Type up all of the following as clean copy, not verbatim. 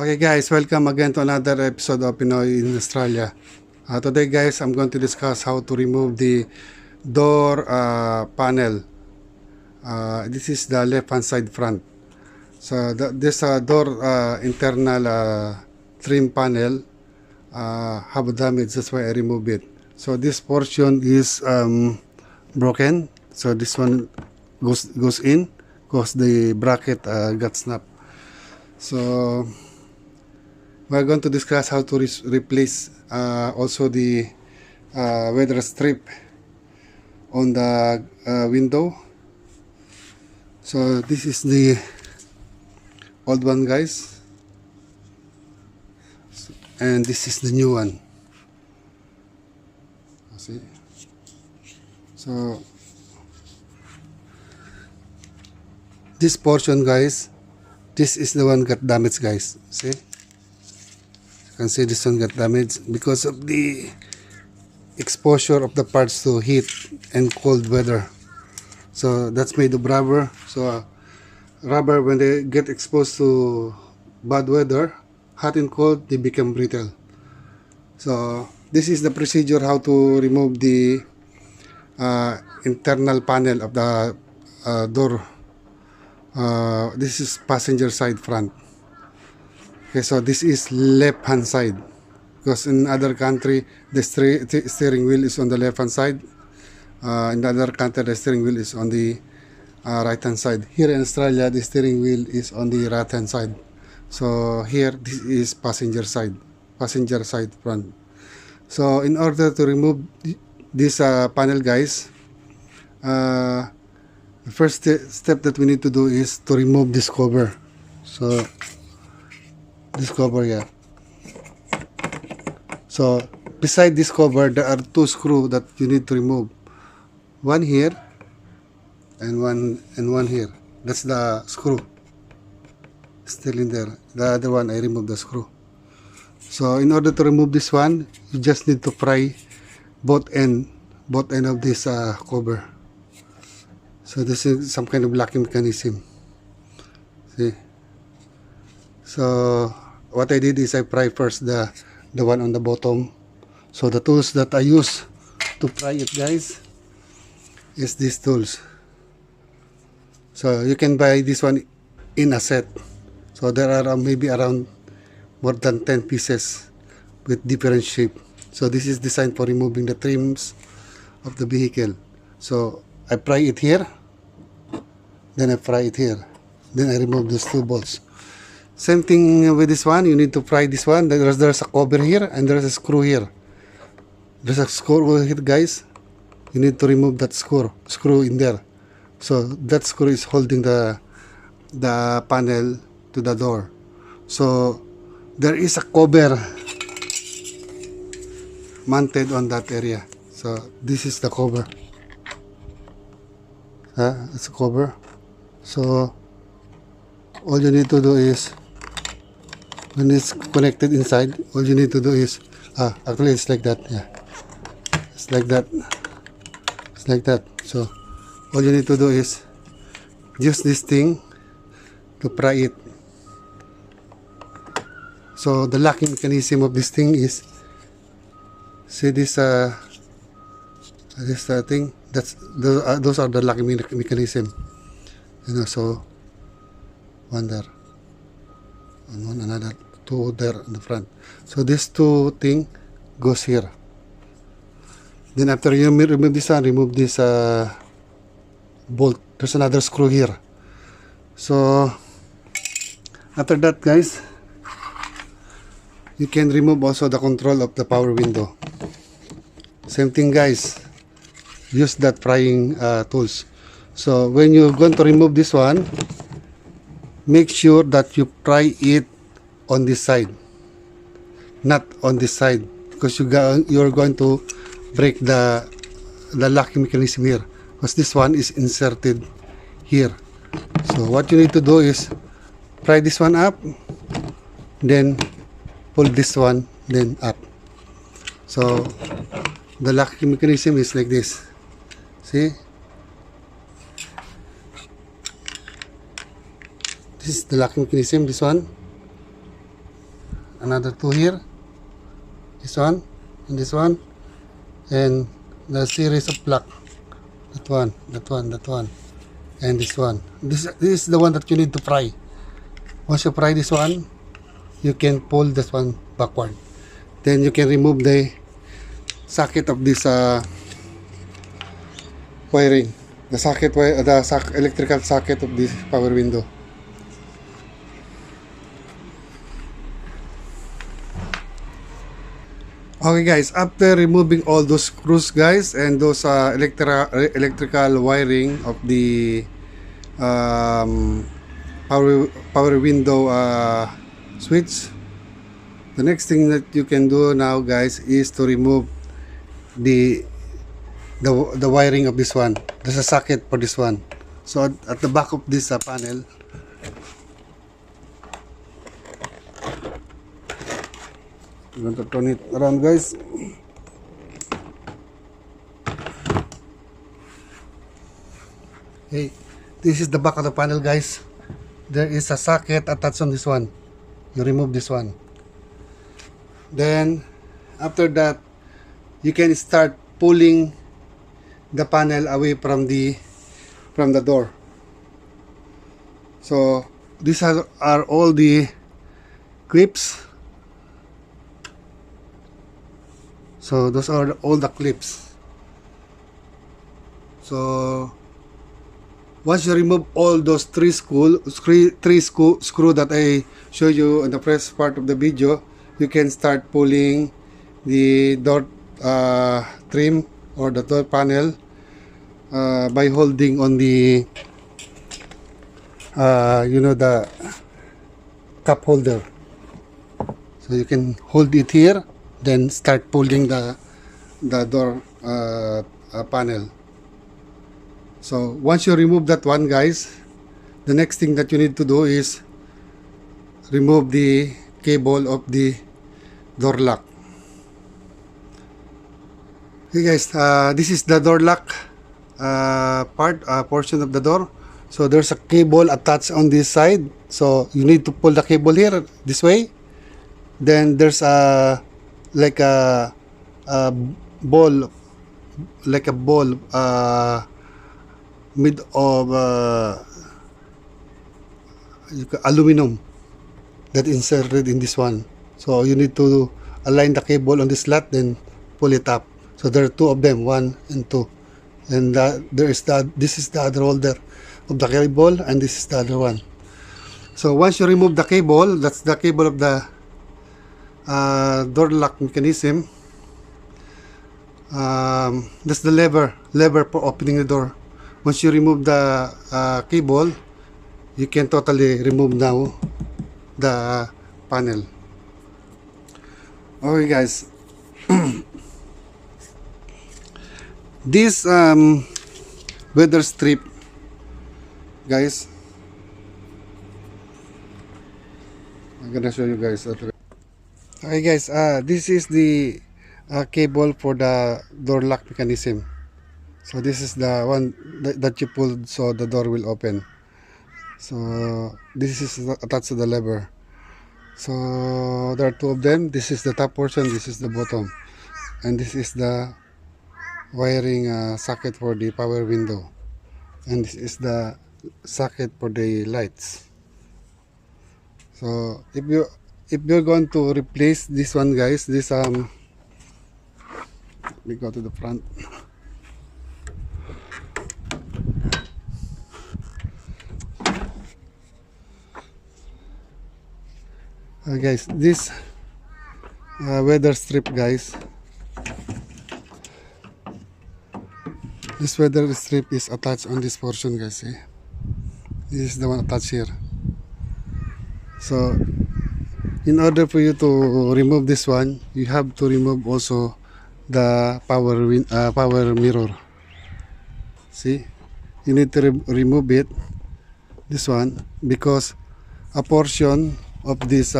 Okay guys, welcome again to another episode of Pinoy in Australia. Today guys, I'm going to discuss how to remove the door panel. This is the left hand side front. So this door internal trim panel have a damage, that's why I remove it. So this portion is broken. So this one goes in because the bracket got snapped. So we're going to discuss how to replace also the weather strip on the window. So this is the old one guys, and this is the new one. See, so this portion guys, this is the one got damaged guys. See, you can see this one got damaged because of the exposure of the parts to heat and cold weather. So that's made of rubber. So rubber, when they get exposed to bad weather, hot and cold, they become brittle. So this is the procedure how to remove the internal panel of the door. This is passenger side front. Okay, so this is left hand side, because in other country the steering wheel is on the left hand side. In the other country the steering wheel is on the right hand side. Here in Australia the steering wheel is on the right hand side. So here this is passenger side front. So in order to remove this panel guys, the first step that we need to do is to remove this cover. So this cover, yeah. So beside this cover there are two screws that you need to remove. One here and one here. That's the screw still in there. The other one I removed the screw. So in order to remove this one, you just need to pry both end of this cover. So this is some kind of locking mechanism. See. So what I did is I pry first the one on the bottom. So the tools that I use to pry it guys is these tools. So you can buy this one in a set. So there are maybe around more than 10 pieces with different shape. So this is designed for removing the trims of the vehicle. So I pry it here, then I pry it here, then I remove those two bolts. Same thing with this one. You need to pry this one. There's a cover here and there's a screw here. There's a screw here guys. You need to remove that screw in there. So that screw is holding the panel to the door. So there is a cover mounted on that area. So this is the cover. It's a cover. So all you need to do is, when it's connected inside, all you need to do is actually it's like that. Yeah, it's like that. It's like that. So all you need to do is use this thing to pry it. So the locking mechanism of this thing is, see this thing, those are the locking mechanism. You know, so one there and one another, two there in the front. So this two thing goes here. Then after you remove this one, remove this bolt. There's another screw here. So after that guys, you can remove also the control of the power window. Same thing guys, use that prying tools. So when you're going to remove this one, make sure that you pry it on this side, not on this side, because you're going to break the locking mechanism here, because this one is inserted here. So what you need to do is pry this one up, then pull this one, then up. So the locking mechanism is like this. See, this is the locking mechanism, this one. another two here, this one and this one, and the series of plug, that one, and this one. This is the one that you need to pry. Once you pry this one, you can pull this one backward. Then you can remove the socket of this wiring, the electrical socket of this power window. Okay guys, after removing all those screws guys and those electrical wiring of the power window switch, the next thing that you can do now guys is to remove the wiring of this one. There's a socket for this one. So at the back of this panel, I'm going to turn it around guys. Okay, this is the back of the panel guys. There is a socket attached on this one. You remove this one. Then after that, you can start pulling the panel away from the door. So these are all the clips. So those are all the clips. So once you remove all those three screw that I showed you in the first part of the video, you can start pulling the door trim or the door panel by holding on the the cup holder. So you can hold it here, then start pulling the door panel. So once you remove that one guys, the next thing that you need to do is remove the cable of the door lock. Okay guys, this is the door lock portion of the door. So there's a cable attached on this side, so you need to pull the cable here this way. Then there's a ball made of aluminum that inserted in this one. So you need to align the cable on this slot, then pull it up. So there are two of them, 1 and 2, and this is the other holder of the cable, and this is the other one. So once you remove the cable, that's the cable of the door lock mechanism. That's the lever for opening the door. Once you remove the cable, you can totally remove now the panel. Okay guys, this weather strip guys, I'm gonna show you guys. Okay guys, this is the cable for the door lock mechanism. So this is the one that you pull so the door will open. So this is attached to the lever. So there are two of them. This is the top portion, this is the bottom, and this is the wiring socket for the power window, and this is the socket for the lights. So if you're going to replace this one guys, this let me go to the front. Guys, this weather strip guys, this weather strip is attached on this portion guys. See, this is the one attached here. So in order for you to remove this one, you have to remove also the power mirror. See, you need to remove it, this one, because a portion of this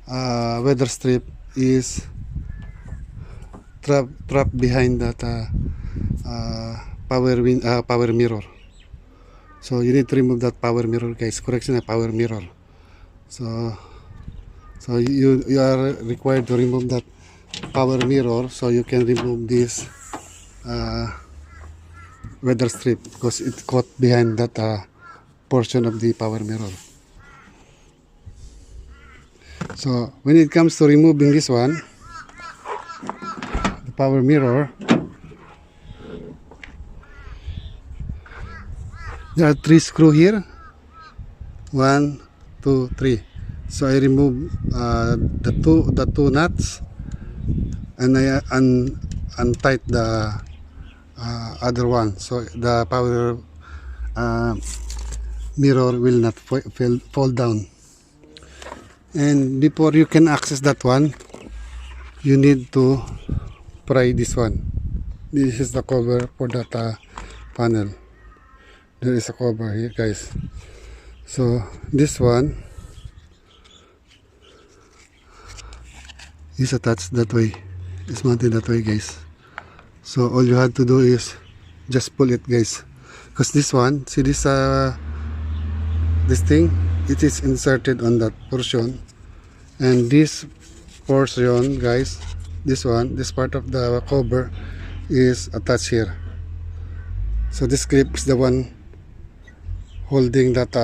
weather strip is trapped behind that power mirror. So you need to remove that power mirror guys, correction, power mirror. So So you are required to remove that power mirror, so you can remove this weather strip because it caught behind that portion of the power mirror. So when it comes to removing this one, the power mirror, there are 3 screws here. 1, 2, 3. So I remove the two nuts, and I untight the other one, so the power uh, mirror will not fall down. And before you can access that one, you need to pry this one. This is the cover for that panel. There is a cover here, guys. So this one is attached that way. It's mounted that way, guys. So all you have to do is just pull it, guys. Because this one, see this thing, it is inserted on that portion, and this portion, guys, this part of the cover is attached here. So this clip is the one holding that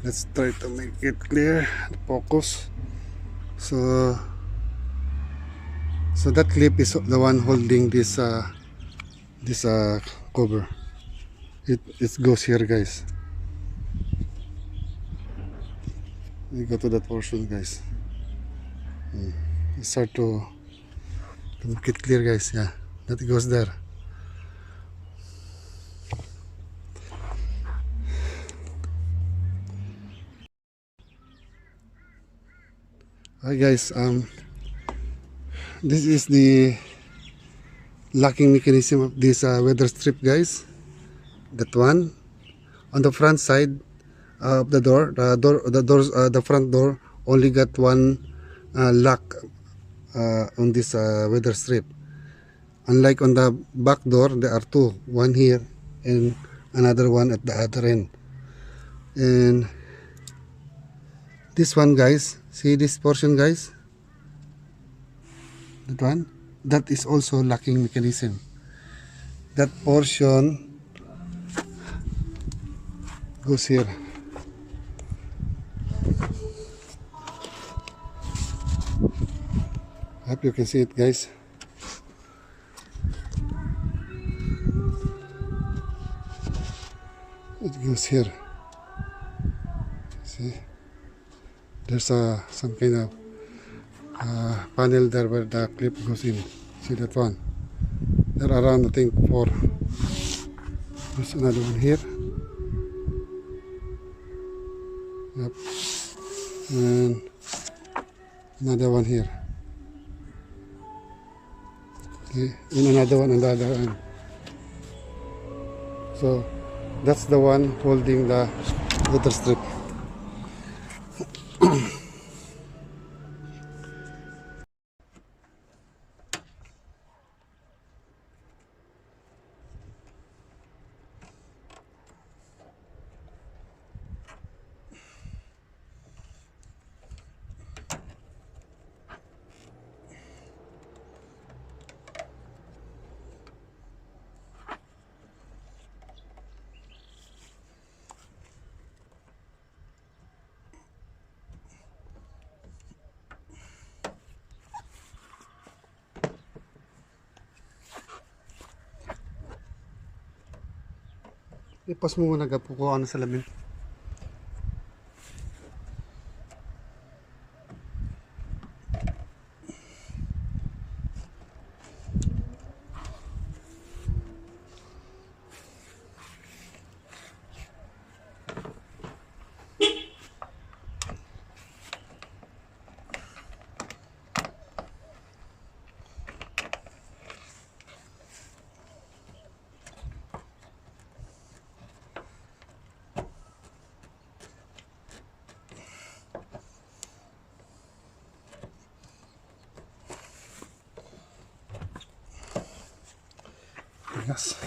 let's try to make it clear, focus. So that clip is the one holding this cover. It goes here, guys. You go to that portion, guys. It's hard to make it clear, guys. Yeah, that goes there. Hi, guys. This is the locking mechanism of this weather strip, guys. That one on the front side of the door, the front door only got one lock on this weather strip. Unlike on the back door, there are two, one here and another one at the other end. And this one, guys, see this portion, guys, that one, that is also locking mechanism. That portion goes here. I hope you can see it, guys. It goes here. See, there's some kind of panel there where the clip goes in. See that one? There are around, I think, 4. There's another one here. Yep. And another one here. Okay. And another one on the other end. So that's the one holding the water strip. Ipas mo muna gapo ko ano sa lamin. Yes.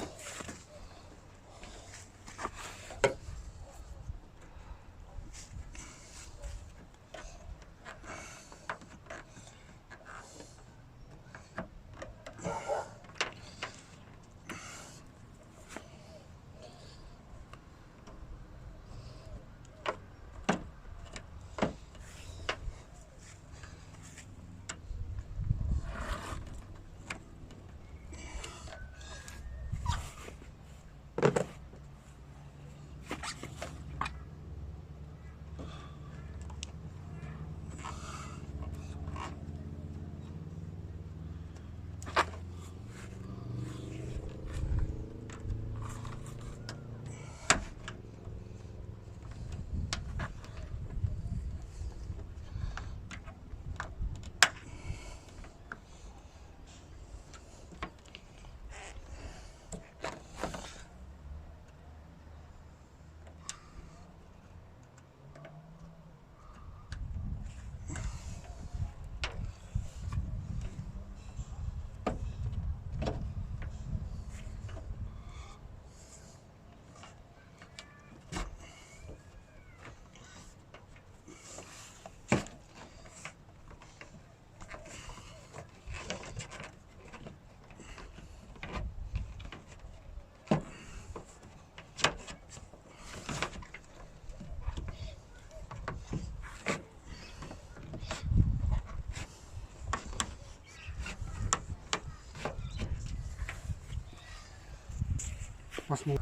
Mas mo.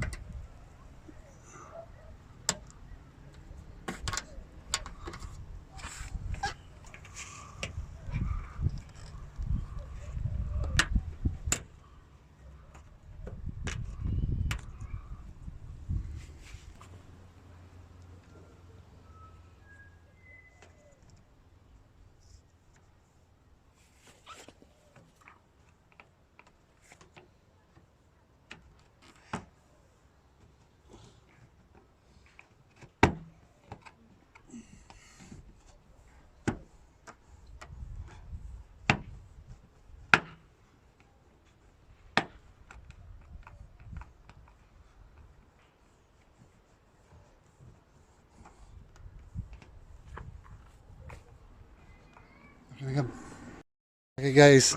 Okay guys,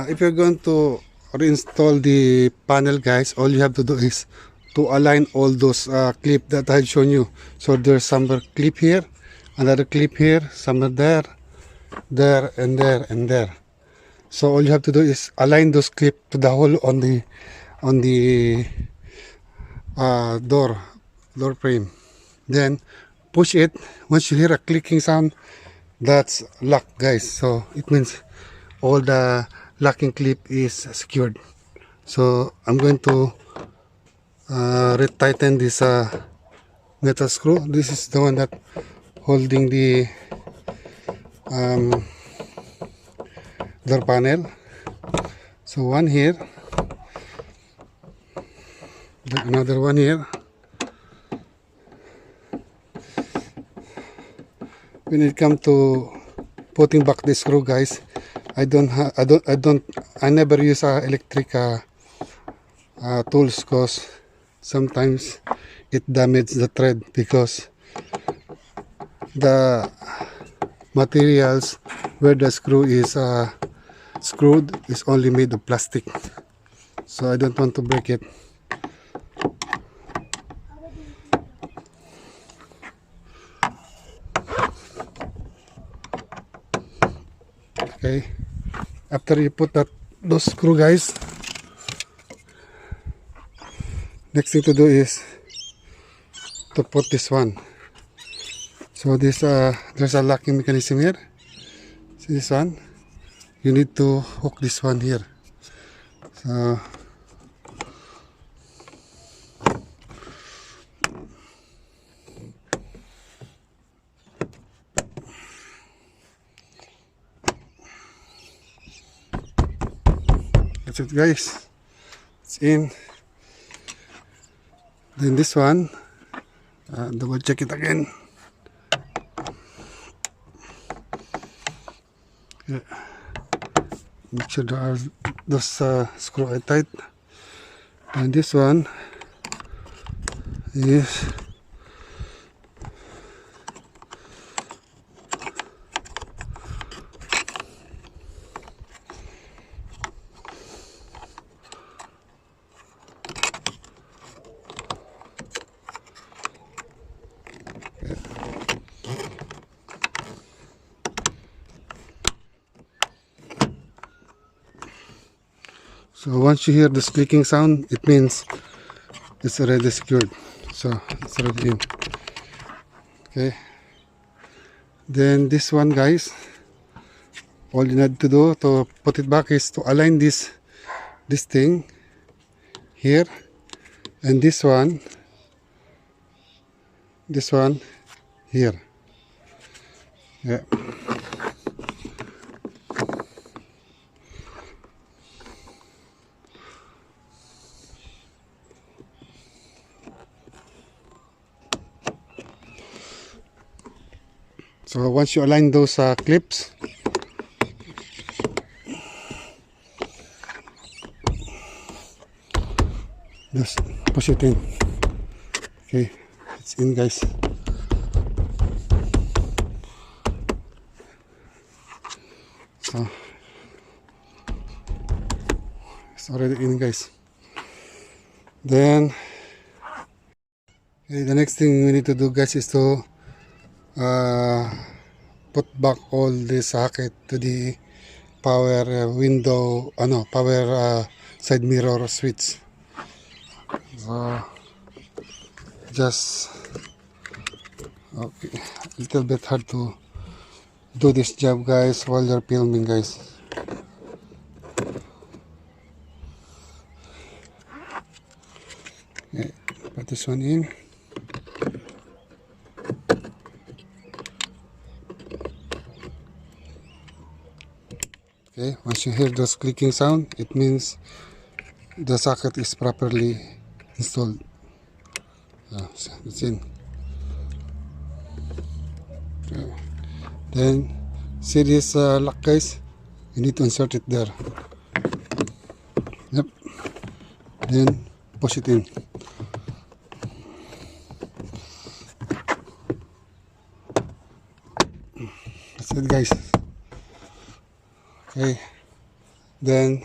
if you're going to reinstall the panel guys, all you have to do is to align all those clip that I've shown you. So there's some clip here, another clip here, some there, there and there and there. So all you have to do is align those clip to the hole on the door frame. Then push it. Once you hear a clicking sound, that's lock guys. So it means all the locking clip is secured. So I'm going to retighten this metal screw. This is the one that holding the um, door panel. So one here, another one here. When it comes to putting back the screw guys, I never use electric tools because sometimes it damages the thread because the materials where the screw is screwed is only made of plastic, so I don't want to break it. Okay, after you put those screw guys, next thing to do is to put this one. So this there's a locking mechanism here. See this one, you need to hook this one here. So that's it guys, it's in. Then this one, double check it again. Yeah. Make sure those screw are tight. And this one is so once you hear this clicking sound, it means it's already secured. So it's already in. Okay. Then this one guys, all you need to do to put it back is to align this thing here, and this one here. Yeah. So once you align those clips, just push it in. Okay, it's in guys. So it's already in guys. Then okay, the next thing we need to do guys is to put back all the socket to the power window, power side mirror switch. So just okay, a little bit hard to do this job, guys, while you're filming, guys. Okay, put this one in. Okay, once you hear those clicking sound, it means the socket is properly installed. So it's in. Okay. Then see this lock, guys, you need to insert it there. Yep. Then push it in. That's it, guys. Okay, then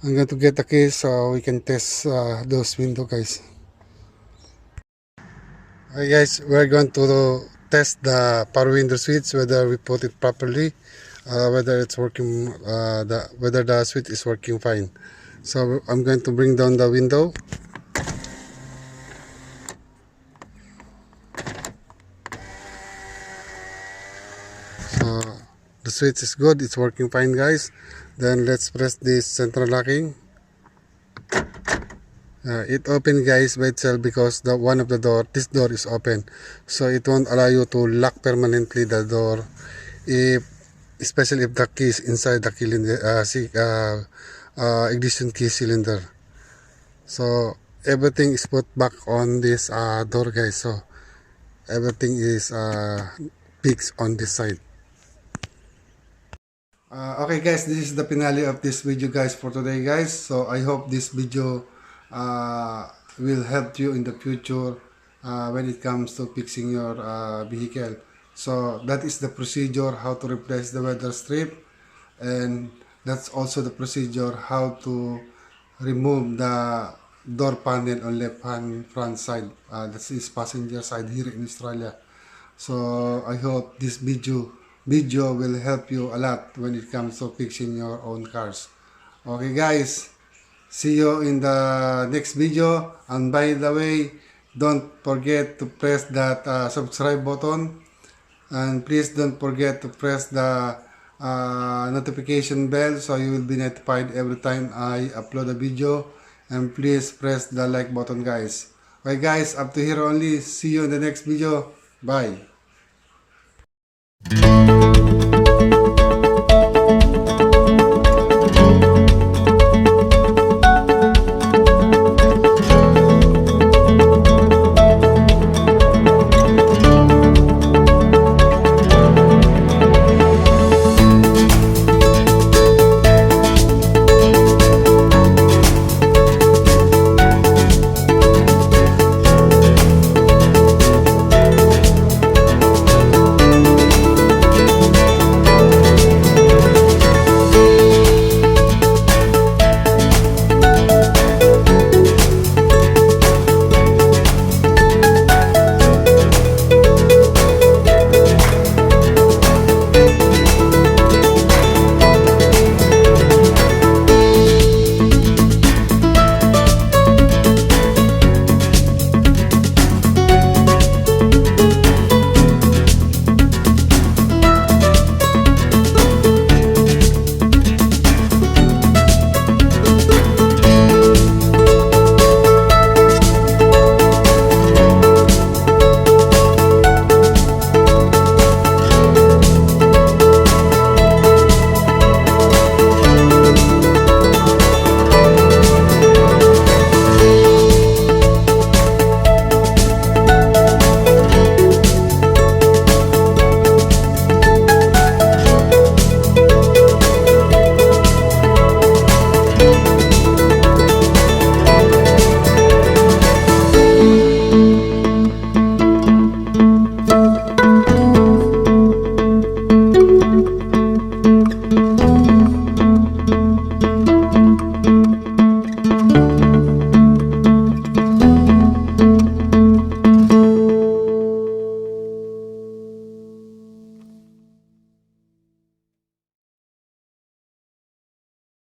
I'm going to get the keys so we can test those windows, guys. Alright, guys, we're going to test the power window switch, whether we put it properly, whether it's working, whether the switch is working fine. So I'm going to bring down the window. So the switch is good, it's working fine, guys. Then let's press this central locking. It opened, guys, by itself because the one of the door, this door is open, so it won't allow you to lock permanently the door, if especially if the key is inside the ignition key cylinder. So everything is put back on this door, guys. So everything is fixed on this side. Okay, guys, this is the finale of this video, guys, for today, guys. So I hope this video will help you in the future when it comes to fixing your vehicle. So that is the procedure how to replace the weather strip, and that's also the procedure how to remove the door panel on left hand front side. That is passenger side here in Australia. So I hope this video will help you a lot when it comes to fixing your own cars. Okay, guys, see you in the next video. And by the way, don't forget to press that subscribe button, and please don't forget to press the notification bell so you will be notified every time I upload a video. And please press the like button, guys. Okay, guys, up to here only. See you in the next video. Bye.